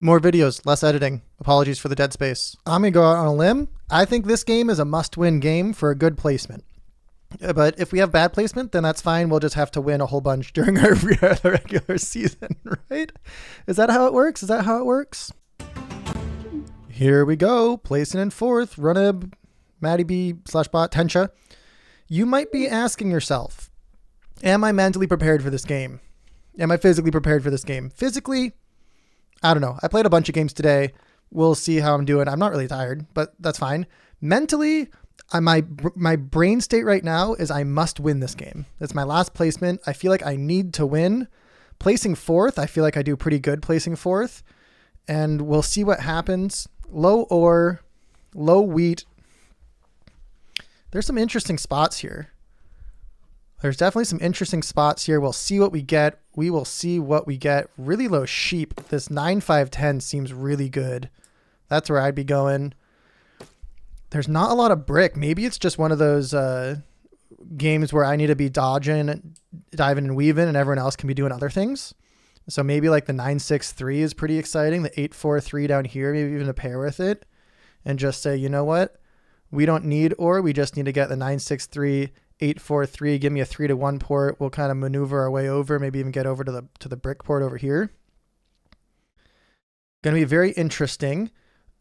More videos, less editing. Apologies for the dead space. I'm going to go out on a limb. I think this game is a must-win game for a good placement. But if we have bad placement, then that's fine. We'll just have to win a whole bunch during our regular season, right? Is that how it works? Is that how it works? Here we go. Placing in fourth. Runib, Maddie B /bot, Tencha. You might be asking yourself, am I mentally prepared for this game? Am I physically prepared for this game? Physically, I don't know. I played a bunch of games today. We'll see how I'm doing. I'm not really tired, but that's fine. Mentally, my brain state right now is I must win this game. It's my last placement. I feel like I need to win. Placing fourth, I feel like I do pretty good placing fourth. And we'll see what happens. Low ore, low wheat. There's some interesting spots here. There's definitely some interesting spots here. We'll see what we get. We will see what we get. Really low sheep. This 9-5-10 seems really good. That's where I'd be going. There's not a lot of brick. Maybe it's just one of those games where I need to be dodging, diving and weaving, and everyone else can be doing other things. So maybe like the 9-6-3 is pretty exciting. The 8-4-3 down here, maybe even a pair with it. And just say, you know what? We don't need ore. We just need to get the 9-6-3, 8-4-3. Give me a 3-1 port. We'll kind of maneuver our way over. Maybe even get over to the brick port over here. Going to be very interesting.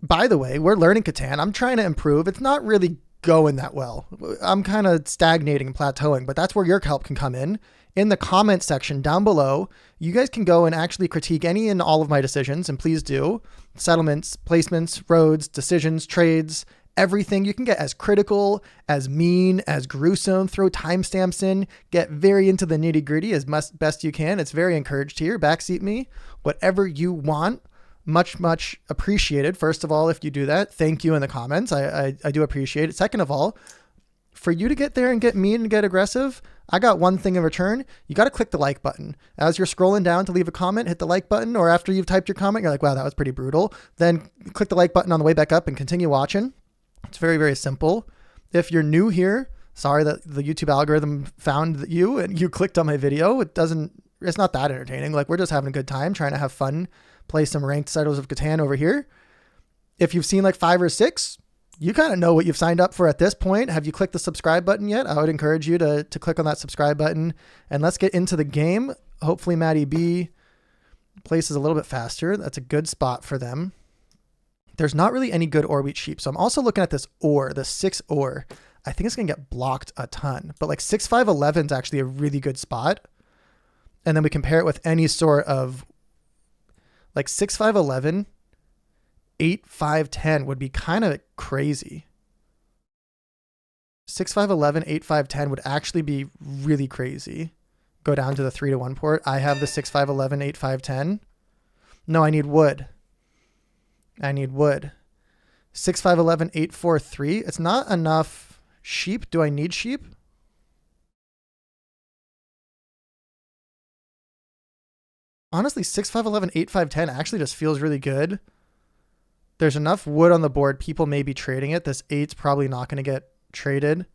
By the way, we're learning Catan. I'm trying to improve. It's not really going that well. I'm kind of stagnating and plateauing, but that's where your help can come in. In the comment section down below, you guys can go and actually critique any and all of my decisions, and please do. Settlements, placements, roads, decisions, trades, everything. You can get as critical, as mean, as gruesome, throw timestamps in, get very into the nitty gritty as best you can. It's very encouraged here. Backseat me, whatever you want. Much, much appreciated. First of all, if you do that, thank you in the comments. I do appreciate it. Second of all, for you to get there and get mean and get aggressive, I got one thing in return. You got to click the like button. As you're scrolling down to leave a comment, hit the like button, or after you've typed your comment, you're like, wow, that was pretty brutal. Then click the like button on the way back up and continue watching. It's very, very simple. If you're new here, sorry that the YouTube algorithm found you and you clicked on my video. It's not that entertaining. Like, we're just having a good time trying to have fun, play some ranked Settlers of Catan over here. If you've seen like 5 or 6, you kind of know what you've signed up for at this point. Have you clicked the subscribe button yet? I would encourage you to click on that subscribe button, and let's get into the game. Hopefully Maddie B places a little bit faster. That's a good spot for them. There's not really any good ore wheat sheep. So I'm also looking at this ore, the 6 ore. I think it's going to get blocked a ton, but like 6-5-11 is actually a really good spot. And then we compare it with any sort of like 6-5-11, 8-5-10 would be kind of crazy. 6-5-11, 8-5-10 would actually be really crazy. Go down to the 3-1 port. I have the 6-5-11, 8-5-10. No, I need wood. 6-5-11, 8-4-3. It's not enough sheep. Do I need sheep? Honestly, 6-5-11, 8-5-10 actually just feels really good. There's enough wood on the board. People may be trading it. This 8's probably not going to get traded.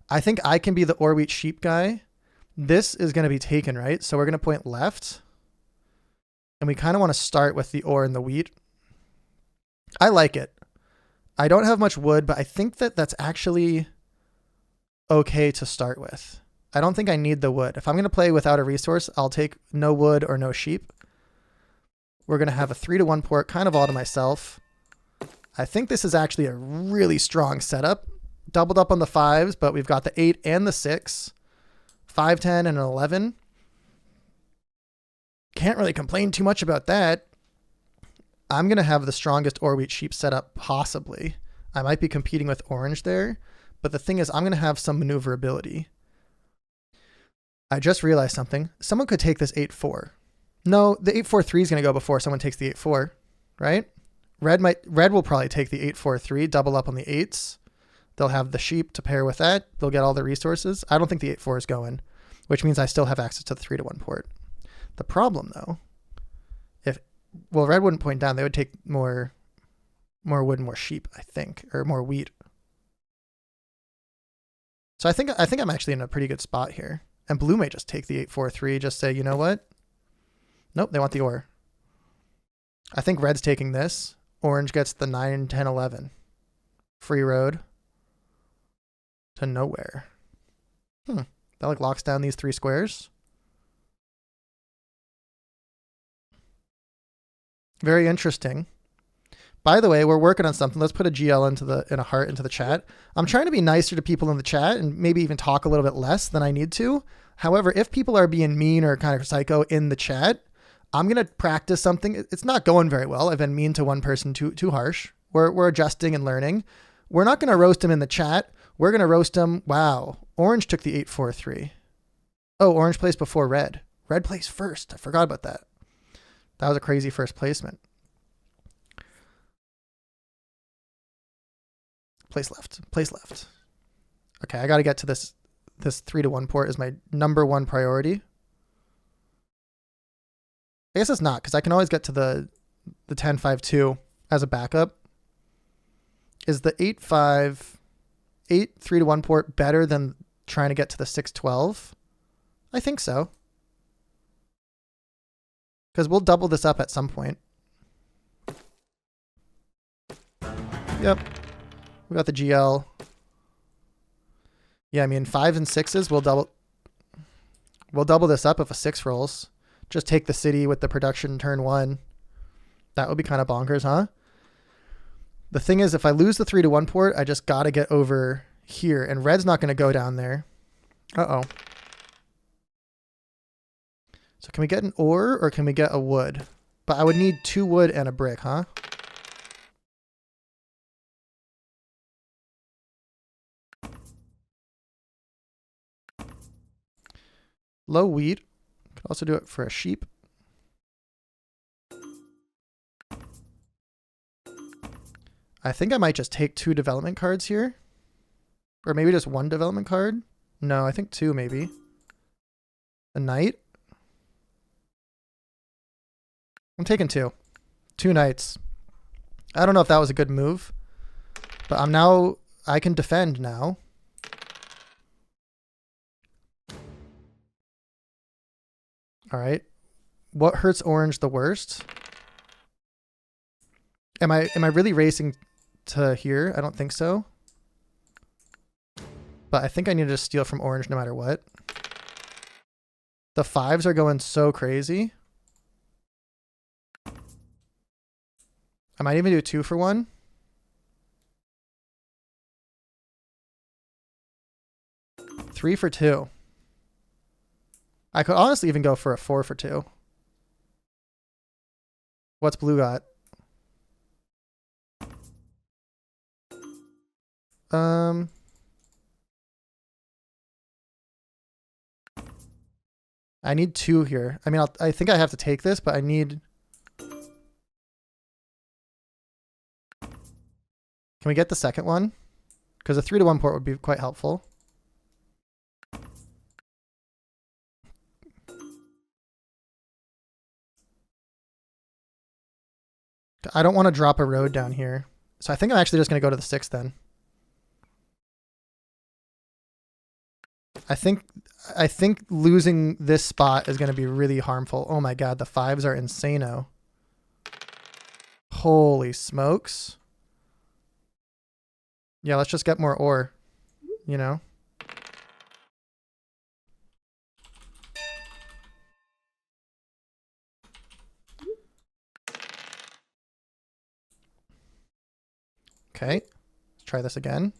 I think I can be the ore wheat sheep guy. This is going to be taken, right? So we're going to point left. And we kind of want to start with the ore and the wheat. I like it. I don't have much wood, but I think that that's actually okay to start with. I don't think I need the wood. If I'm going to play without a resource, I'll take no wood or no sheep. We're going to have a 3-1 port kind of all to myself. I think this is actually a really strong setup. Doubled up on the 5s, but we've got the 8 and the 6. 5-10 and an 11. Can't really complain too much about that. I'm going to have the strongest ore wheat sheep setup possibly. I might be competing with orange there, but the thing is I'm going to have some maneuverability. I just realized something. Someone could take this 8-4. No, the 8-4-3 is going to go before someone takes the 8-4, right? Red will probably take the 8-4-3, double up on the 8s. They'll have the sheep to pair with that. They'll get all the resources. I don't think the 8-4 is going, which means I still have access to the 3-1 port. The problem though, red wouldn't point down. They would take more wood and more sheep, I think, or more wheat. So I think I'm actually in a pretty good spot here. And blue may just take the 8-4-3, just say, you know what? Nope, they want the ore. I think red's taking this. Orange gets the 9, 10, 11. Free road to nowhere. That like locks down these 3 squares. Very interesting. By the way, we're working on something. Let's put a GL in a heart into the chat. I'm trying to be nicer to people in the chat and maybe even talk a little bit less than I need to. However, if people are being mean or kind of psycho in the chat, I'm going to practice something. It's not going very well. I've been mean to one person too harsh. We're adjusting and learning. We're not going to roast him in the chat. We're going to roast him. Wow. Orange took the 8-4-3. Oh, orange plays before red. Red plays first. I forgot about that. That was a crazy first placement. Place left. Place left. Okay, I got to get to this 3-1 port is my number 1 priority. I guess it's not, because I can always get to the 10-5-2 as a backup. Is the 8-5, 3-1 port better than trying to get to the 6-12? I think so. Because we'll double this up at some point. Yep. We got the GL. Yeah, I mean 5 and 6s, we'll double this up if a 6 rolls. Just take the city with the production turn 1. That would be kind of bonkers, huh? The thing is, if I lose the 3-1 port, I just got to get over here. And red's not going to go down there. Uh-oh. So can we get an ore or can we get a wood? But I would need 2 wood and a brick, huh? Low wheat. Could also do it for a sheep. I think I might just take 2 development cards here. Or maybe just 1 development card. No, I think 2 maybe. A knight. I'm taking 2. 2 knights. I don't know if that was a good move. But I can defend now. All right. What hurts orange the worst? Am I really racing to here? I don't think so. But I think I need to steal from orange no matter what. The 5s are going so crazy. I might even do 2 for 1. Three for 2. I could honestly even go for a 4 for 2. What's blue got? I need 2 here. I mean, I think I have to take this, but I need... Can we get the second one? Because a 3-1 port would be quite helpful. I don't want to drop a road down here. So I think I'm actually just going to go to the 6 then. I think losing this spot is going to be really harmful. Oh my god, the 5s are insano. Holy smokes. Yeah, let's just get more ore, you know? Okay, let's try this again.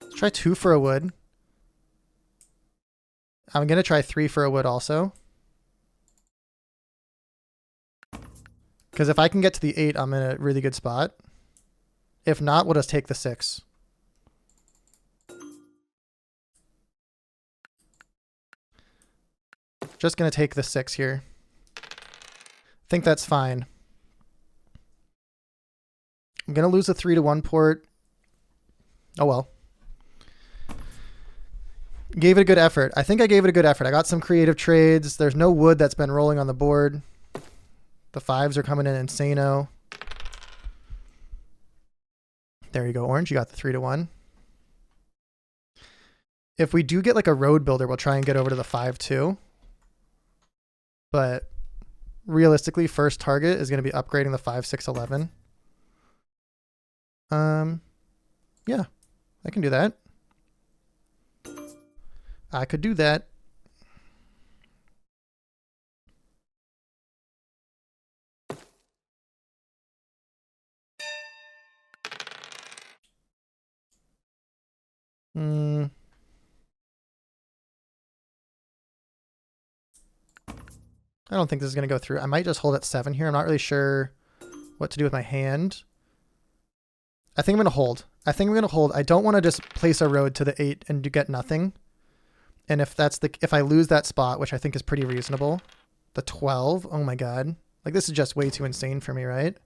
Let's try 2 for a wood. I'm going to try 3 for a wood also. Because if I can get to the 8, I'm in a really good spot. If not, we'll just take the 6. Just going to take the 6 here. I think that's fine. I'm going to lose a 3-1 port. Oh well. Gave it a good effort. I think I gave it a good effort. I got some creative trades. There's no wood that's been rolling on the board. The 5s are coming in insano. There you go, orange. You got the 3-1. If we do get like a road builder, we'll try and get over to the 5-2. But realistically, first target is going to be upgrading the 5-6-11. Yeah, I can do that. I could do that. I don't think this is going to go through. I might just hold at 7 here. I'm not really sure what to do with my hand. I think I'm going to hold. I don't want to just place a road to the 8 and get nothing. And if I lose that spot, which I think is pretty reasonable, the 12, oh my God. Like, this is just way too insane for me, right?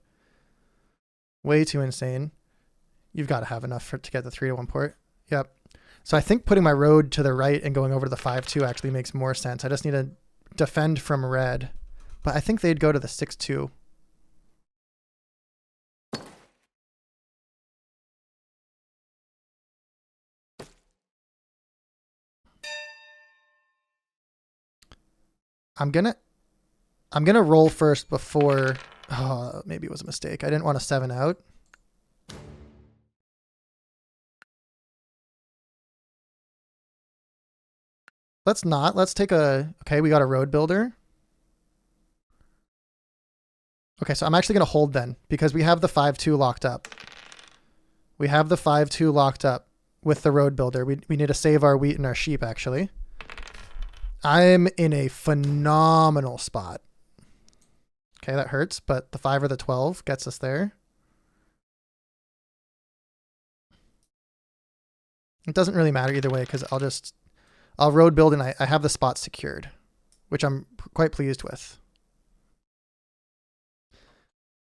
Way too insane. You've got to have enough to get the 3-1 port. Yep. So I think putting my road to the right and going over to the 5-2 actually makes more sense. I just need to defend from red, but I think they'd go to the 6-2. I'm gonna roll first before. Oh, maybe it was a mistake. I didn't want to 7 out. Let's not. Let's take a. Okay, we got a road builder. Okay, so I'm actually gonna hold then because we have the 5-2 locked up. We have the 5-2 locked up with the road builder. We need to save our wheat and our sheep actually. I'm in a phenomenal spot. Okay, that hurts, but the 5 or the 12 gets us there. It doesn't really matter either way because I'll road build and I have the spot secured, which I'm quite pleased with.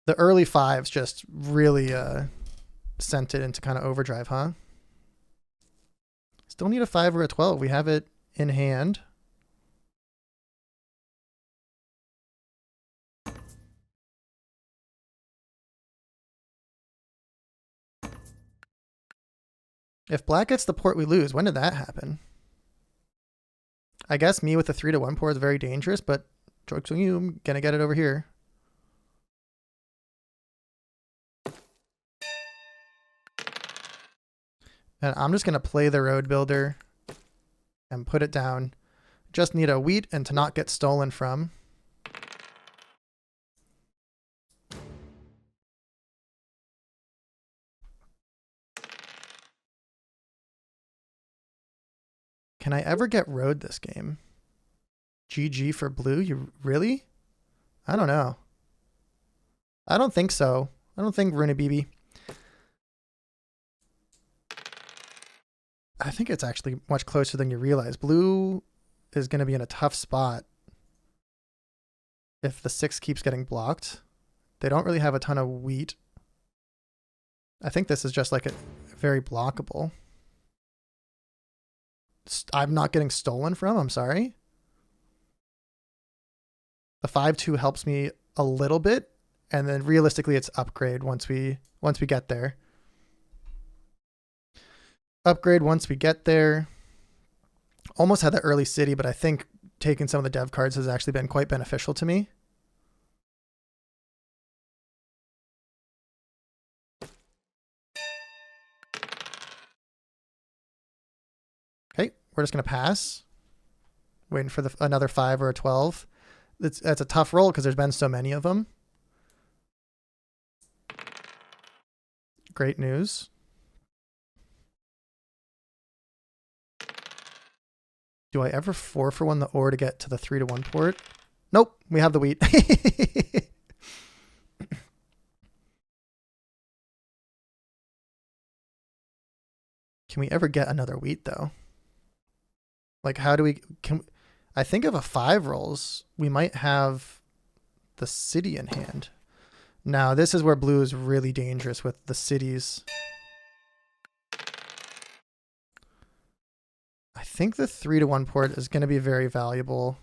The early 5s just really sent it into kind of overdrive, huh? Still need a 5 or a 12. We have it in hand. If black gets the port, we lose. When did that happen? I guess me with the 3-1 port is very dangerous, but joke's on you. I'm going to get it over here. And I'm just going to play the road builder and put it down. Just need a wheat and to not get stolen from. Can I ever get road this game? GG for blue? You really? I don't know. I don't think so. I don't think Runabibi. I think it's actually much closer than you realize. Blue is going to be in a tough spot if the 6 keeps getting blocked. They don't really have a ton of wheat. I think this is just like a very blockable. I'm not getting stolen from, I'm sorry. The 5-2 helps me a little bit, and then realistically it's upgrade once we get there. Upgrade once we get there. Almost had the early city, but I think taking some of the dev cards has actually been quite beneficial to me. Okay, we're just going to pass. Waiting for another 5 or a 12. That's a tough roll because there's been so many of them. Great news. Do I ever 4-for-1 the ore to get to the 3-1 port? Nope, we have the wheat. Can we ever get another wheat though? Like how do we, I think if a 5 rolls, we might have the city in hand. Now this is where blue is really dangerous with the cities. I think the 3-1 port is going to be very valuable.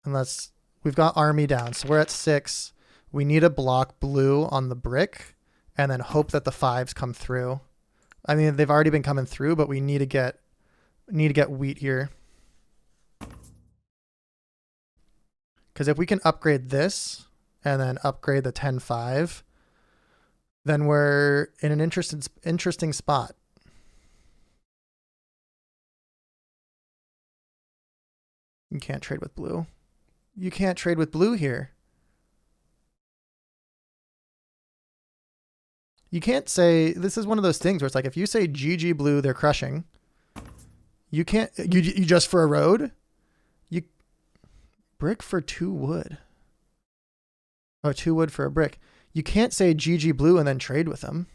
Unless we've got army down. So we're at 6. We need to block blue on the brick and then hope that the 5s come through. I mean, they've already been coming through, but we need to get wheat here. Because if we can upgrade this and then upgrade the 10-5, then we're in an interesting spot. You can't trade with blue. You can't trade with blue here. You can't say, this is one of those things where it's like, if you say GG blue, they're crushing. You can't, you just for a road? You brick for 2 wood. Oh, 2 wood for a brick. You can't say GG blue and then trade with them.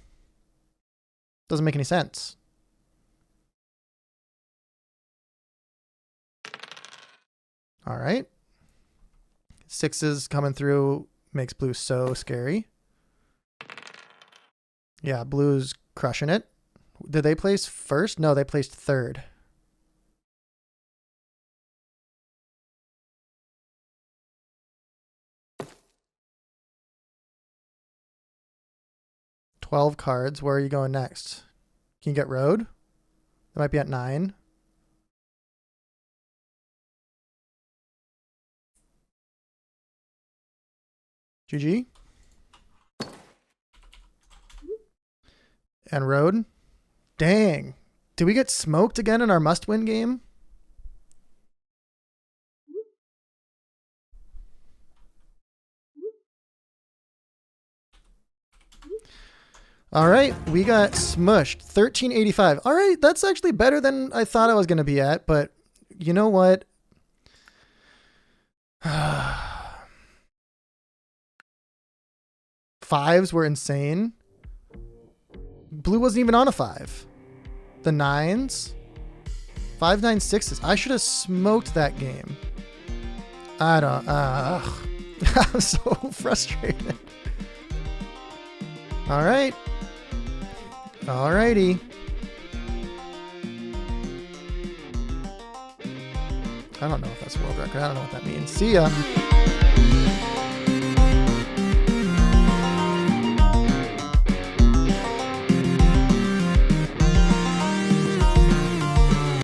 Doesn't make any sense. All right. 6s coming through makes blue so scary. Yeah, blue's crushing it. Did they place first? No, they placed third. $12 cards. Where are you going next? Can you get road? That might be at 9. GG. And road. Dang. Did we get smoked again in our must-win game? All right, we got smushed. 1385. All right, that's actually better than I thought I was going to be at, but you know what? Fives were insane. Blue wasn't even on a 5. The 9s. 5, 9, 6s. I should have smoked that game. I don't. I'm so frustrated. All right. Alrighty. I don't know if that's world record. I don't know what that means. See ya.